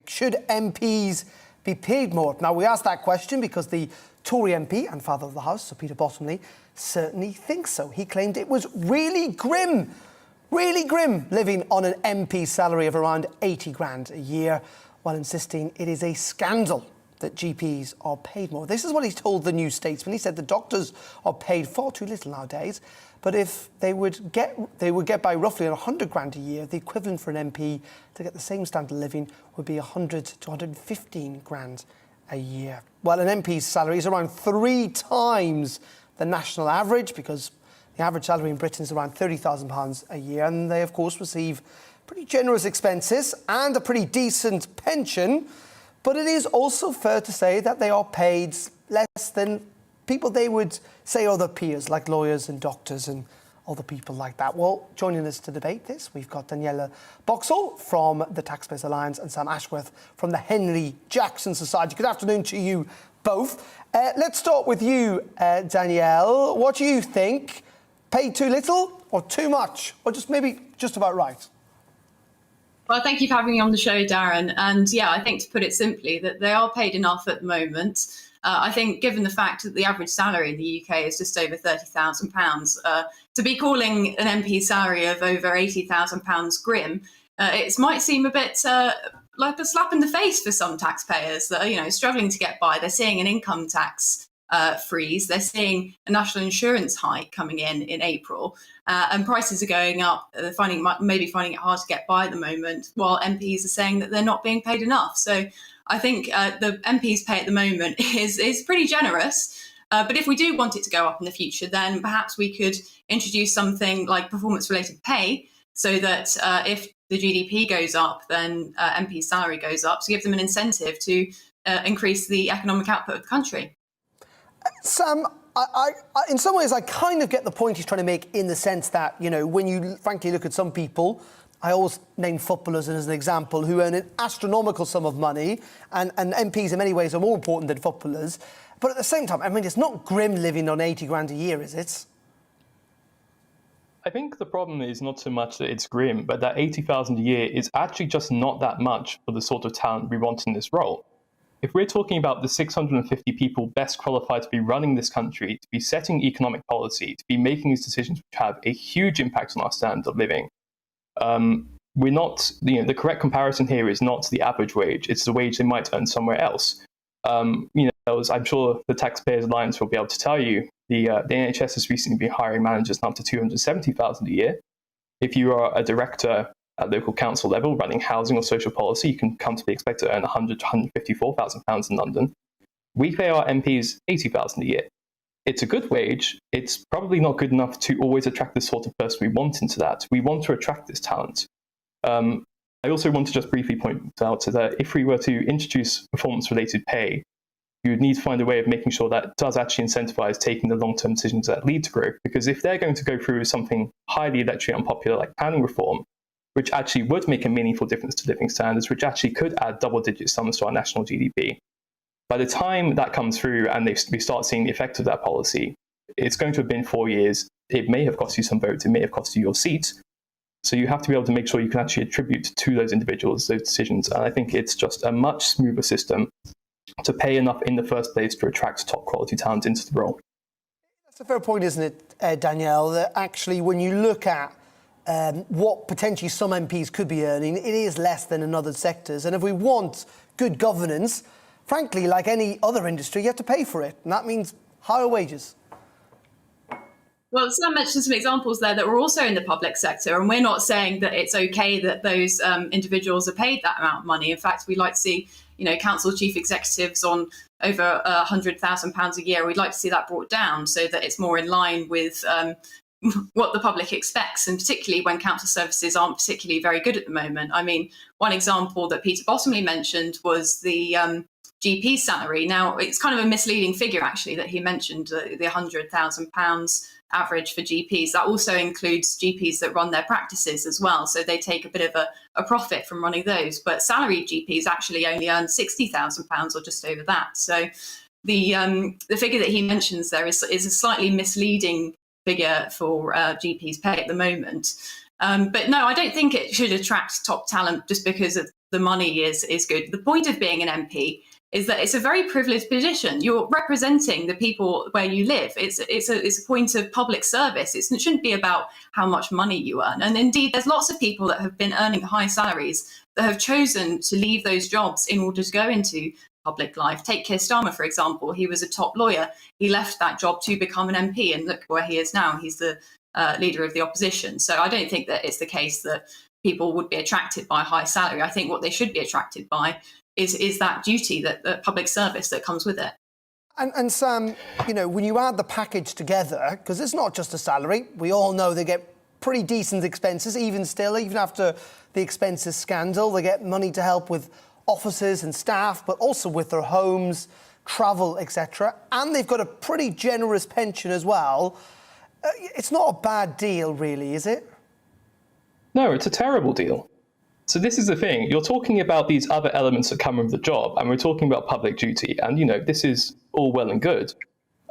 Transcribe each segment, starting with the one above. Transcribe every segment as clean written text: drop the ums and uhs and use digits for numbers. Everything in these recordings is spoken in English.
Should MPs be paid more? Now, we asked that question because the Tory MP and Father of the House, Sir Peter Bottomley, certainly thinks so. He claimed it was really grim living on an MP salary of around 80 grand a year, while insisting it is a scandal that GPs are paid more. This is what he told the New Statesman. He said the doctors are paid far too little nowadays, but if they would get by roughly 100 grand a year, the equivalent for an MP to get the same standard of living would be 100 to 115 grand a year. Well, an MP's salary is around 3 times the national average, because the average salary in Britain is around £30,000 a year, and they, of course, receive pretty generous expenses and a pretty decent pension. But it is also fair to say that they are paid less than people they would say other peers, like lawyers and doctors and other people like that. Well, joining us to debate this, we've got Daniela Boxall from the Taxpayers Alliance and Sam Ashworth from the Henry Jackson Society. Good afternoon to you both. Let's start with you, Danielle. What do you think? Paid too little or too much? Or maybe just about right? Well, thank you for having me on the show, Darren. And yeah, I think to put it simply, that they are paid enough at the moment. I think given the fact that the average salary in the UK is just over £30,000, to be calling an MP salary of over £80,000 grim, it might seem a bit like a slap in the face for some taxpayers that are, struggling to get by. They're seeing an income tax freeze. They're seeing a national insurance hike coming in April, and prices are going up. They're finding it hard to get by at the moment, while MPs are saying that they're not being paid enough. So I think the MPs pay at the moment is pretty generous. But if we do want it to go up in the future, then perhaps we could introduce something like performance-related pay, so that if the GDP goes up, then MP's salary goes up, to give them an incentive to increase the economic output of the country. Sam, I, in some ways, I kind of get the point he's trying to make, in the sense that, when you frankly look at some people, I always name footballers as an example, who earn an astronomical sum of money, and MPs in many ways are more important than footballers. But at the same time, it's not grim living on 80 grand a year, is it? I think the problem is not so much that it's grim, but that 80,000 a year is actually just not that much for the sort of talent we want in this role. If we're talking about the 650 people best qualified to be running this country, to be setting economic policy, to be making these decisions which have a huge impact on our standard of living, we're not, the correct comparison here is not the average wage, it's the wage they might earn somewhere else. I'm sure the Taxpayers Alliance will be able to tell you, the NHS has recently been hiring managers now to 270,000 a year. If you are a director at local council level running housing or social policy, you can comfortably expect to earn £100,000 to £154,000 in London. We pay our MPs £80,000 a year. It's a good wage. It's probably not good enough to always attract the sort of person we want into that. We want to attract this talent. I also want to just briefly point out that if we were to introduce performance-related pay, you would need to find a way of making sure that does actually incentivize taking the long-term decisions that lead to growth. Because if they're going to go through something highly electorally unpopular like planning reform, which actually would make a meaningful difference to living standards, which actually could add double-digit sums to our national GDP, by the time that comes through and we start seeing the effect of that policy, it's going to have been 4 years. It may have cost you some votes. It may have cost you your seat. So you have to be able to make sure you can actually attribute to those individuals those decisions. And I think it's just a much smoother system to pay enough in the first place to attract top quality talent into the role. That's a fair point, isn't it, Danielle, that actually when you look at what potentially some MPs could be earning, it is less than in other sectors. And if we want good governance, frankly, like any other industry, you have to pay for it. And that means higher wages. Well, Sam mentioned some examples there that were also in the public sector, and we're not saying that it's okay that those individuals are paid that amount of money. In fact, we like to see, council chief executives on over £100,000 a year. We'd like to see that brought down so that it's more in line with what the public expects, and particularly when council services aren't particularly very good at the moment. One example that Peter Bottomley mentioned was the GP salary. Now, it's kind of a misleading figure, actually, that he mentioned, the £100,000 average for GPs. That also includes GPs that run their practices as well. So they take a bit of a profit from running those. But salaried GPs actually only earn £60,000 or just over that. So the figure that he mentions there is a slightly misleading figure for GPs pay at the moment. But no, I don't think it should attract top talent just because of the money is good. The point of being an MP is that it's a very privileged position. You're representing the people where you live. It's a point of public service. It shouldn't be about how much money you earn. And indeed, there's lots of people that have been earning high salaries that have chosen to leave those jobs in order to go into public life. Take Keir Starmer, for example. He was a top lawyer. He left that job to become an MP, and look where he is now. He's the leader of the opposition. So I don't think that it's the case that people would be attracted by a high salary. I think what they should be attracted by is that duty, that public service that comes with it. And Sam, you know, when you add the package together, because it's not just a salary, we all know they get pretty decent expenses, even after the expenses scandal, they get money to help with offices and staff, but also with their homes, travel, etc. And they've got a pretty generous pension as well. It's not a bad deal, really, is it? No, it's a terrible deal. So this is the thing. You're talking about these other elements that come with the job, and we're talking about public duty. And, you know, this is all well and good.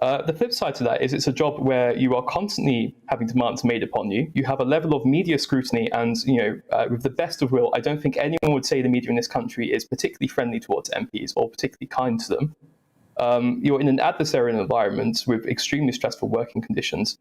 The flip side to that is it's a job where you are constantly having demands made upon you. You have a level of media scrutiny, and, you know, with the best of will, I don't think anyone would say the media in this country is particularly friendly towards MPs or particularly kind to them. You're in an adversarial environment with extremely stressful working conditions.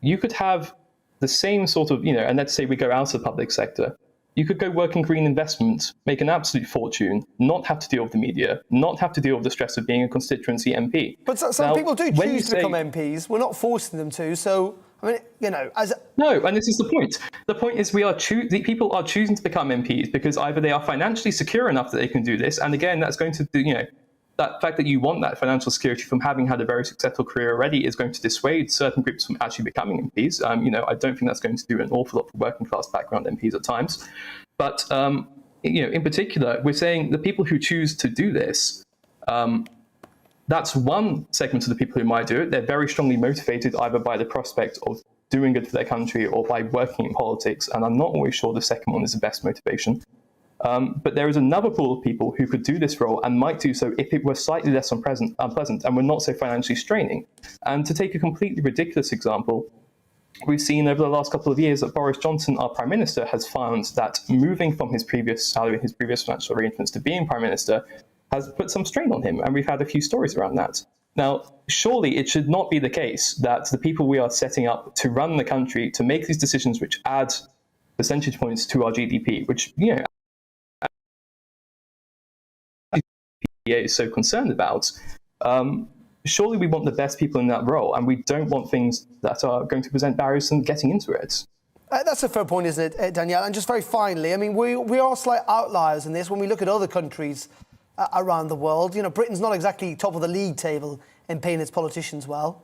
You could have the same sort of, you know, and let's say we go out of the public sector. You could go work in green investment, make an absolute fortune, not have to deal with the media, not have to deal with the stress of being a constituency MP. But some people do choose to become MPs. We're not forcing them to. So, I mean, you know, No, and this is the point. The point is people are choosing to become MPs because either they are financially secure enough that they can do this, and again, that's going to do, you know, that fact that you want that financial security from having had a very successful career already is going to dissuade certain groups from actually becoming MPs. You know, I don't think that's going to do an awful lot for working class background MPs at times. But, you know, in particular, we're saying the people who choose to do this, that's one segment of the people who might do it. They're very strongly motivated either by the prospect of doing good for their country or by working in politics. And I'm not always sure the second one is the best motivation. But there is another pool of people who could do this role and might do so if it were slightly less unpleasant and were not so financially straining. And to take a completely ridiculous example, we've seen over the last couple of years that Boris Johnson, our Prime Minister, has found that moving from his previous salary, his previous financial arrangements to being Prime Minister has put some strain on him. And we've had a few stories around that. Now, surely it should not be the case that the people we are setting up to run the country, to make these decisions which add percentage points to our GDP, which, you know, is so concerned about, surely we want the best people in that role, and we don't want things that are going to present barriers to getting into it. That's a fair point, isn't it, Danielle? And just very finally, I mean, we are slight outliers in this when we look at other countries around the world. You know, Britain's not exactly top of the league table in paying its politicians well.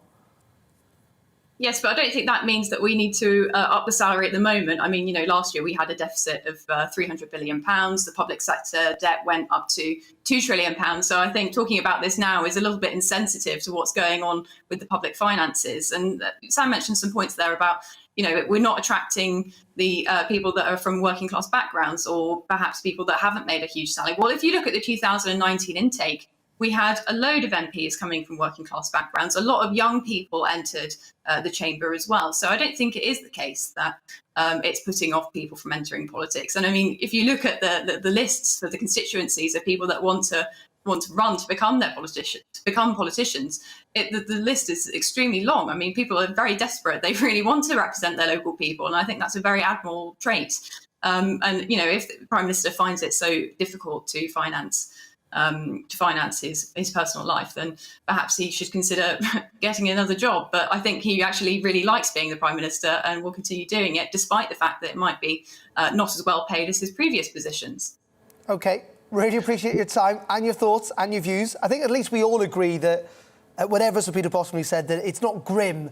Yes, but I don't think that means that we need to up the salary at the moment. I mean, you know, last year we had a deficit of £300 billion. The public sector debt went up to £2 trillion. So I think talking about this now is a little bit insensitive to what's going on with the public finances. And Sam mentioned some points there about, you know, we're not attracting the people that are from working class backgrounds or perhaps people that haven't made a huge salary. Well, if you look at the 2019 intake, we had a load of MPs coming from working class backgrounds. A lot of young people entered the chamber as well. So I don't think it is the case that it's putting off people from entering politics. And I mean, if you look at the lists for the constituencies of people that want to run to become politicians, the list is extremely long. I mean, people are very desperate. They really want to represent their local people. And I think that's a very admirable trait. And, you know, if the Prime Minister finds it so difficult to finance his personal life, then perhaps he should consider getting another job. But I think he actually really likes being the Prime Minister and will continue doing it, despite the fact that it might be not as well paid as his previous positions. OK, really appreciate your time and your thoughts and your views. I think at least we all agree that whatever Sir Peter Bottomley said, that it's not grim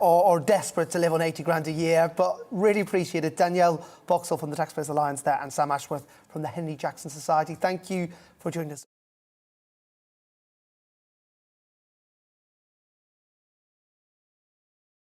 or desperate to live on 80 grand a year, but really appreciate it. Danielle Boxall from the Taxpayers Alliance there and Sam Ashworth from the Henry Jackson Society. Thank you for joining us.